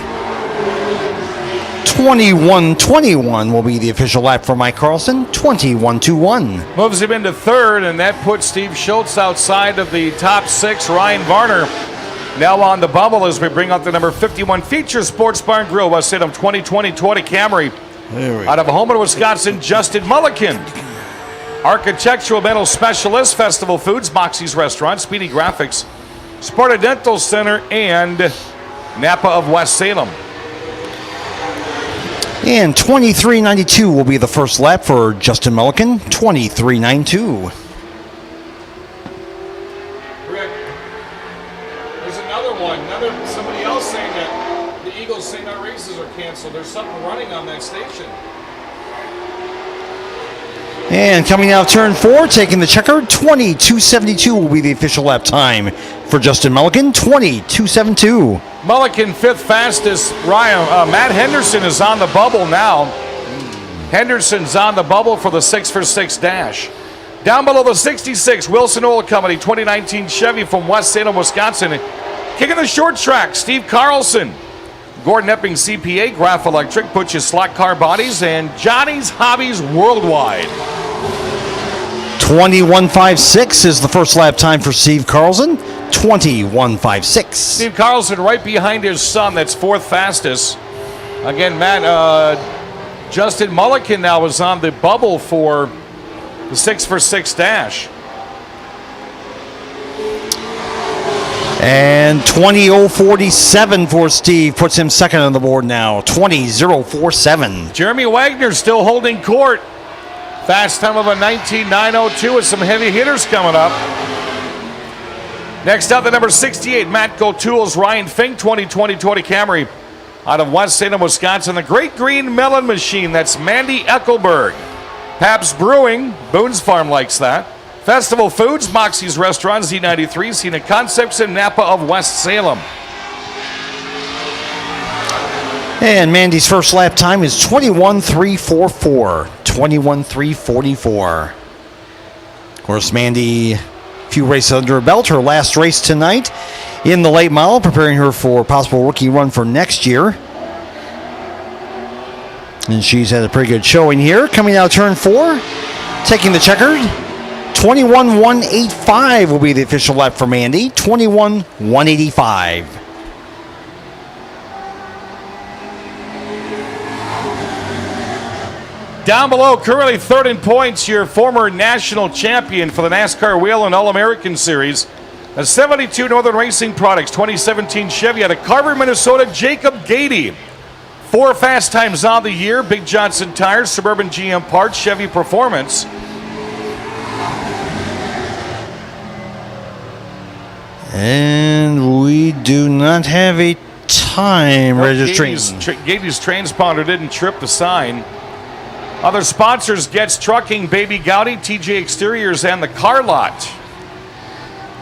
21-21 will be the official lap for Mike Carlson. 21-1. Moves him into third, and that puts Steve Schultz outside of the top 6. Ryan Varner now on the bubble as we bring out the number 51 Feature Sports Bar and Grill, West Salem 2020 Toyota Camry. Out of Homer, Wisconsin, Justin Mulliken. Architectural Metal Specialist, Festival Foods, Moxie's Restaurant, Speedy Graphics, Sparta Dental Center, and Napa of West Salem. And 23-92 will be the first lap for Justin Mulliken. 23-92. Rick, there's another one. Somebody else saying that the Eagles saying our races are canceled. There's something running on that station. And coming out of turn 4, taking the checker, 22-72 will be the official lap time for Justin Mulliken. 22-72. Mulliken, 5th fastest. Matt Henderson is on the bubble now. Henderson's on the bubble for the 6-for-6 dash. Down below the 66, Wilson Oil Company, 2019 Chevy from West Salem, Wisconsin. Kicking the short track, Steve Carlson. Gordon Epping CPA, Graph Electric, Butch's Slot Car Bodies, and Johnny's Hobbies Worldwide. 21.56 is the first lap time for Steve Carlson. 21.56. Steve Carlson right behind his son, that's 4th fastest. Again, Matt, Justin Mulliken now is on the bubble for the 6-for-6 dash. And 20.047 for Steve puts him second on the board now. 20.047. Jeremy Wagner still holding court. Fast time of a 19.902 with some heavy hitters coming up. Next up, the number 68, Matt Gotules, Ryan Fink, 2020 Toyota Camry. Out of West Salem, Wisconsin, the Great Green Melon Machine. That's Mandy Eckelberg. Pabst Brewing, Boone's Farm likes that. Festival Foods, Moxie's Restaurant, Z93, Scenic Concepts, and Napa of West Salem. And Mandy's first lap time is 21.344. 21.344. Of course, Mandy, a few races under her belt. Her last race tonight in the late model, preparing her for a possible rookie run for next year. And she's had a pretty good showing here. Coming out turn 4, taking the checkered. 21.185 will be the official lap for Mandy. 21.185. Down below, currently 3rd in points, your former national champion for the NASCAR Wheel and All-American Series. A 72 Northern Racing Products 2017 Chevy out of Carver, Minnesota, Jacob Gady. 4 fast times on the year, Big Johnson Tires, Suburban GM Parts, Chevy Performance. And we do not have a time registering. Gady's transponder didn't trip the sign. Other sponsors, Getz Trucking, Baby Gowdy, TJ Exteriors, and the Car Lot.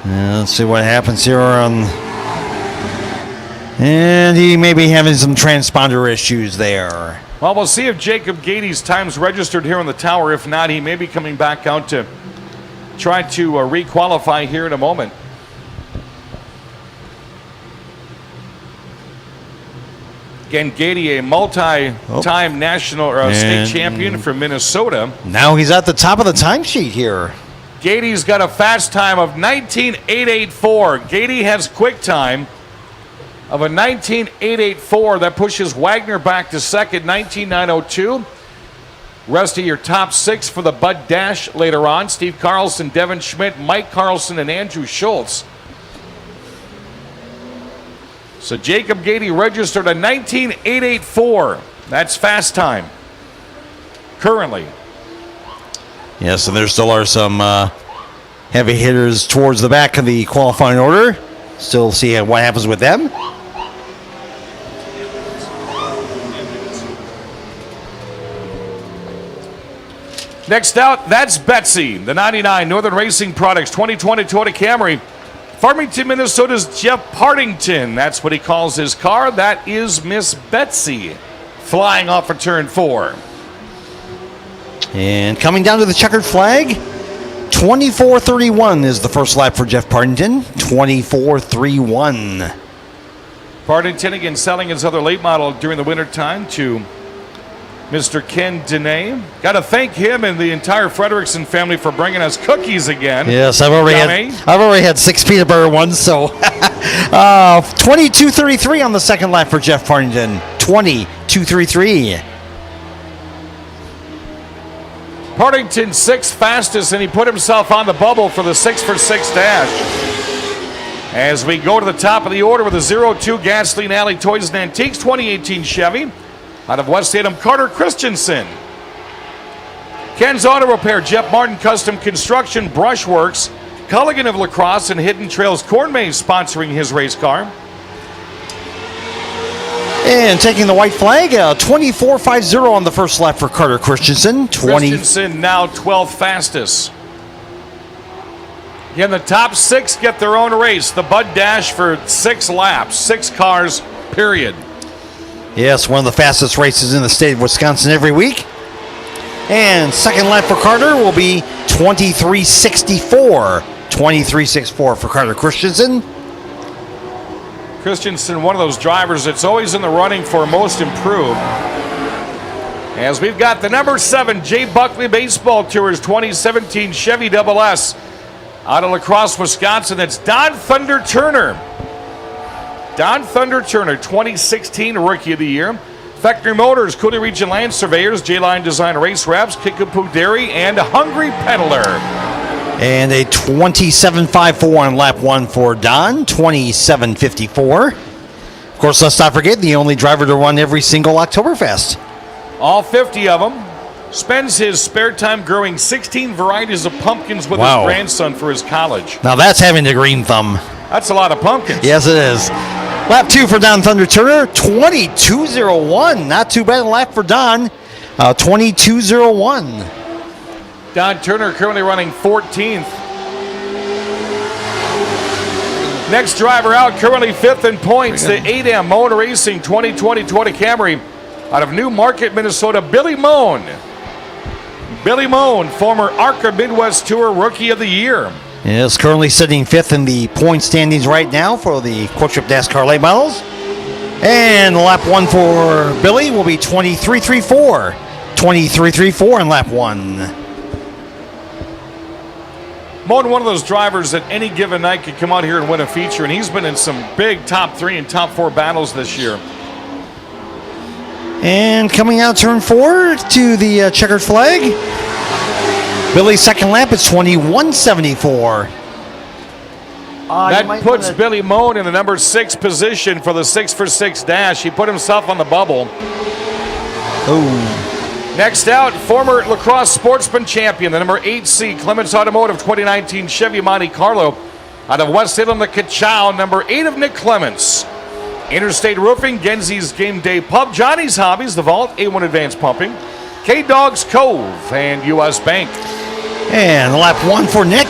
Let's see what happens here on... And he may be having some transponder issues there. Well, we'll see if Jacob Gady's time's registered here in the tower. If not, he may be coming back out to try to re-qualify here in a moment. Again, Gady, a multi-time national or state champion from Minnesota. Now he's at the top of the timesheet here. Gady's got a fast time of 19.884. Gady has quick time of a 19.884. That pushes Wagner back to second, 19.902. Rest of your top 6 for the Bud Dash later on. Steve Carlson, Devin Schmidt, Mike Carlson, and Andrew Schultz. So Jacob Gady registered a 19.884. That's fast time currently. Yeah, so there still are some heavy hitters towards the back of the qualifying order. Still see what happens with them. Next out, that's Betsy, the 99 Northern Racing Products 2020 Toyota Camry. Farmington, Minnesota's Jeff Partington. That's what he calls his car. That is Miss Betsy flying off of turn 4. And coming down to the checkered flag, 24:31 is the first lap for Jeff Partington. 24:31. Partington again selling his other late model during the winter time to Mr. Ken Dene. Got to thank him and the entire Frederickson family for bringing us cookies again. Yes, I've already had 6 peanut butter ones. So 22:33 on the second lap for Jeff Partington. 22:33. Partington 6th fastest, and he put himself on the bubble for the 6-for-6 dash. As we go to the top of the order with a 02 Gasoline Alley Toys and Antiques 2018 Chevy out of West Haddam, Carter Christensen. Ken's Auto Repair, Jeff Martin Custom Construction, Brushworks, Culligan of La Crosse, and Hidden Trails Corn Maze sponsoring his race car. And taking the white flag, 24:50 on the first lap for Carter Christensen. Christensen now 12th fastest. Again, the top 6 get their own race. The Bud Dash for 6 laps, 6 cars, period. Yes, one of the fastest races in the state of Wisconsin every week. And second lap for Carter will be 23:64. 23:64 for Carter Christensen. Christensen, one of those drivers that's always in the running for most improved. As we've got the number 7 Jay Buckley Baseball Tours 2017 Chevy Double S out of La Crosse, Wisconsin. That's Don Thunder Turner. Don Thunder Turner, 2016 Rookie of the Year. Factory Motors, Cooley Region Land Surveyors, J-Line Design Race Wraps, Kickapoo Dairy, and Hungry Peddler. And a 27.54 on lap 1 for Don, 27.54. Of course, let's not forget the only driver to run every single Oktoberfest. All 50 of them. Spends his spare time growing 16 varieties of pumpkins with his grandson for his college. Now that's having the green thumb. That's a lot of pumpkins. Yes, it is. Lap 2 for Don Thunder Turner, 22.01. Not too bad a lap for Don, 22.01. Don Turner currently running 14th. Next driver out, currently 5th in points, the 8M Moen Racing 2020 Toyota Camry out of New Market, Minnesota, Billy Moen. Billy Moen, former ARCA Midwest Tour Rookie of the Year. Yes, currently sitting 5th in the point standings right now for the Quick Trip NASCAR late models. And lap 1 for Billy will be 23.34. 23.34 in lap 1. Moen, one of those drivers that any given night could come out here and win a feature, and he's been in some big top 3 and top 4 battles this year. And coming out turn 4 to the checkered flag. Billy's second lap is 21.74. That puts Billy Moen in the number 6 position for the 6-for-6 dash. He put himself on the bubble. Oh. Next out, former La Crosse Sportsman champion, the number 8C Clements Automotive 2019 Chevy Monte Carlo out of West Haddam, the Ka-Chow, number 8 of Nick Clements. Interstate Roofing, Genzi's Game Day Pub, Johnny's Hobbies, The Vault, A1 Advanced Pumping, K-Dogs Cove, and U.S. Bank. And lap 1 for Nick,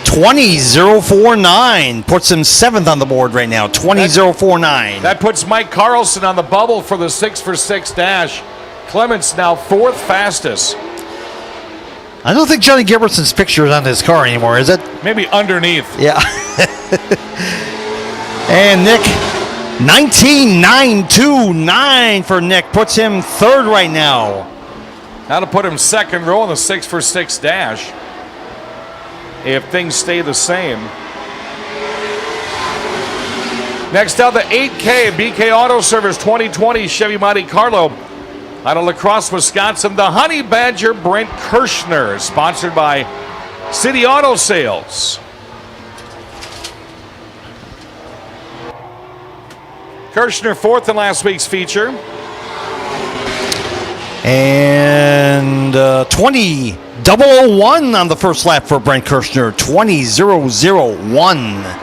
20.049. Puts him 7th on the board right now, 20.049. That puts Mike Carlson on the bubble for the 6-for-6 dash. Clements now 4th fastest. I don't think Johnny Gibberson's picture is on his car anymore, is it? Maybe underneath. Yeah. And Nick, 19.929 for Nick. Puts him 3rd right now. That'll put him 2nd row on the 6-for-6 dash if things stay the same. Next out, the 8K BK Auto Service 2020 Chevy Monte Carlo out of La Crosse, Wisconsin, the Honey Badger Brent Kirschner, sponsored by City Auto Sales. Kirschner 4th in last week's feature. And 20.001 on the first lap for Brent Kirschner, 20.001.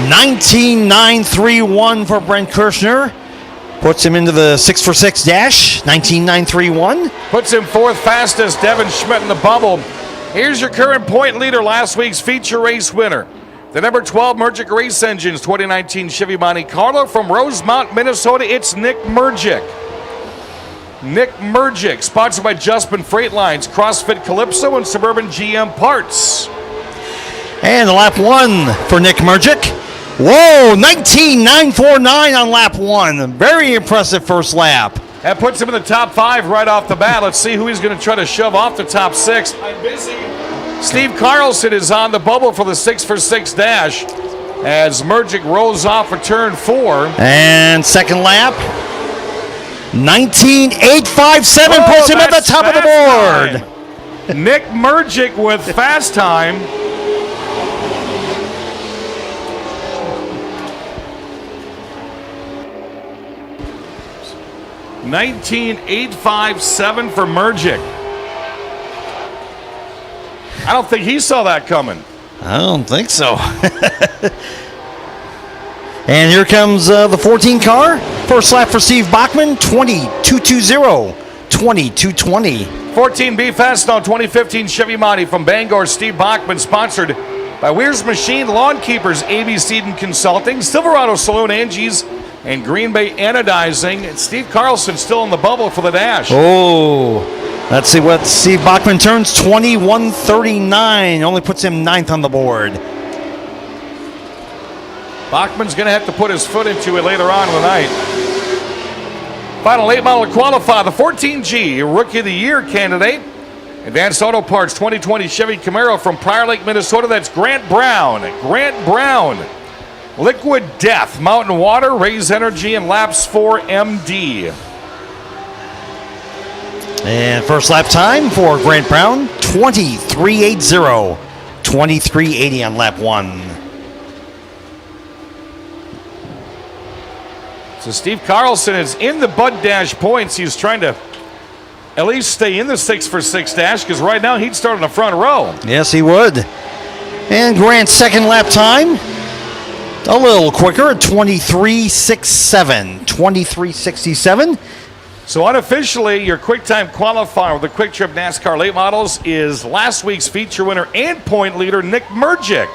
$19.931 for Brent Kirschner. Puts him into the 6-for-6 dash. $19.931. Puts him 4th fastest. Devin Schmidt in the bubble. Here's your current point leader, last week's feature race winner. The number 12 Mergic Race Engines 2019 Chevy Monte Carlo from Rosemount, Minnesota. It's Nick Mergic. Nick Mergic, sponsored by Justman Freight Lines, CrossFit Calypso, and Suburban GM Parts. And lap 1 for Nick Mergic. Whoa, 19.949 on lap 1. Very impressive first lap. That puts him in the top 5 right off the bat. Let's see who he's going to try to shove off the top 6. I'm busy. Steve Carlson is on the bubble for the 6 for 6 dash as Mergic rolls off for turn 4. And second lap, 19.857 puts him at the top of the board. Time. Nick Mergic with fast time. $19.857 for Mergic. I don't think he saw that coming. I don't think so. And here comes the 14 car. First lap for Steve Bachman, 20.220. 20.220. 14B Fastno 2015 Chevy Monte from Bangor. Steve Bachman, sponsored by Weir's Machine, Lawn Keepers, ABC and Consulting, Silverado Saloon, Angie's, and Green Bay Anodizing. And Steve Carlson still in the bubble for the dash. Oh, let's see what Steve Bachman turns. 21.39. Only puts him 9th on the board. Bachman's going to have to put his foot into it later on in the night. Final late model qualify, the 14G Rookie of the Year candidate. Advanced Auto Parts 2020 Chevy Camaro from Prior Lake, Minnesota. That's Grant Brown. Grant Brown. Liquid Death, Mountain Water, Raise Energy, and Laps 4 MD. And first lap time for Grant Brown, 23.80. 23.80 on lap 1. So Steve Carlson is in the Bud Dash points. He's trying to at least stay in the 6 for 6 dash because right now he'd start on the front row. Yes, he would. And Grant's second lap time, a little quicker at 23.67. 23.67. So unofficially, your quick time qualifier with the Quick Trip NASCAR late models is last week's feature winner and point leader, Nick Mergic.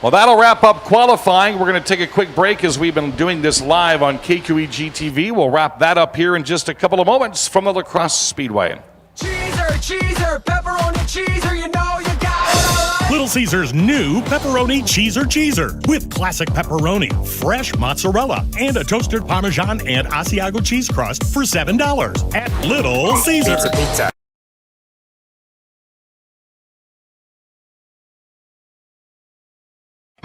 Well, that'll wrap up qualifying. We're going to take a quick break as we've been doing this live on KQEG TV. We'll wrap that up here in just a couple of moments from the La Crosse Speedway. Cheeser, pepperoni cheeser, you know you got it all right. Little Caesars new pepperoni cheeser with classic pepperoni, fresh mozzarella, and a toasted Parmesan and Asiago cheese crust for $7 at Little Caesars. Pizza.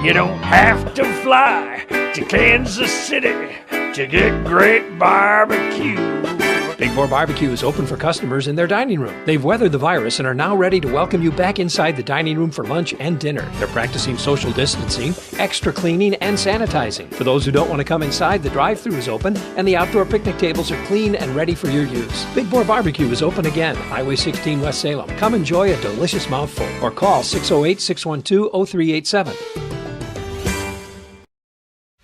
You don't have to fly to Kansas City to get great barbecue. Big Boar Barbecue is open for customers in their dining room. They've weathered the virus and are now ready to welcome you back inside the dining room for lunch and dinner. They're practicing social distancing, extra cleaning, and sanitizing. For those who don't want to come inside, the drive-thru is open and the outdoor picnic tables are clean and ready for your use. Big Boar Barbecue is open again, Highway 16 West Salem. Come enjoy a delicious mouthful or call 608-612-0387.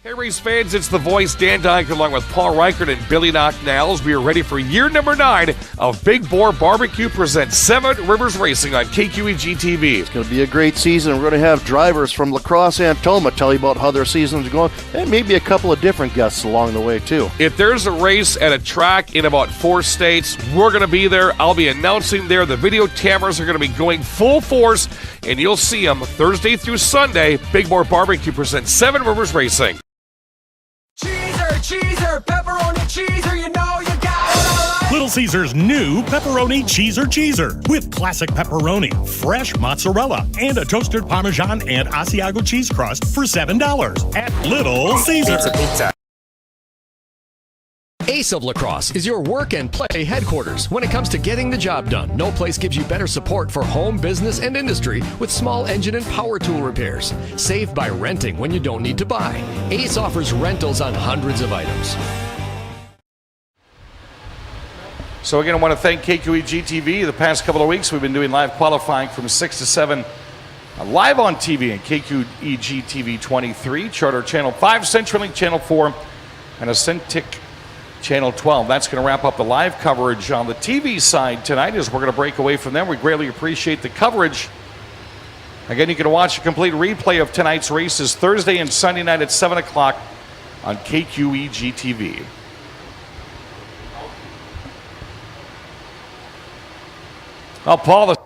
Hey, race fans, it's the voice, Dan Dyke, along with Paul Reichert and Billy Knocknells. We are ready for year number 9 of Big Boar Barbecue presents 7 Rivers Racing on KQEG TV. It's going to be a great season. We're going to have drivers from La Crosse and Toma tell you about how their seasons are going, and maybe a couple of different guests along the way, too. If there's a race at a track in about 4 states, we're going to be there. I'll be announcing there. The video cameras are going to be going full force, and you'll see them Thursday through Sunday. Big Boar Barbecue presents 7 Rivers Racing. Cheeser, pepperoni cheeser, you know you got it all right. Little Caesars new pepperoni cheeser with classic pepperoni, fresh mozzarella, and a toasted Parmesan and Asiago cheese crust for $7 at Little Caesars. Pizza. Ace of La Crosse is your work and play headquarters. When it comes to getting the job done, no place gives you better support for home, business, and industry with small engine and power tool repairs. Save by renting when you don't need to buy. Ace offers rentals on hundreds of items. So again, I want to thank KQEG TV. The past couple of weeks, we've been doing live qualifying from 6 to 7 live on TV and KQEG TV 23, Charter Channel 5, CenturyLink Channel 4, and Authentic Channel 12. That's going to wrap up the live coverage on the TV side tonight as we're going to break away from them. We greatly appreciate the coverage. Again, you can watch a complete replay of tonight's races Thursday and Sunday night at 7 o'clock on KQEG TV. Well, Paul, the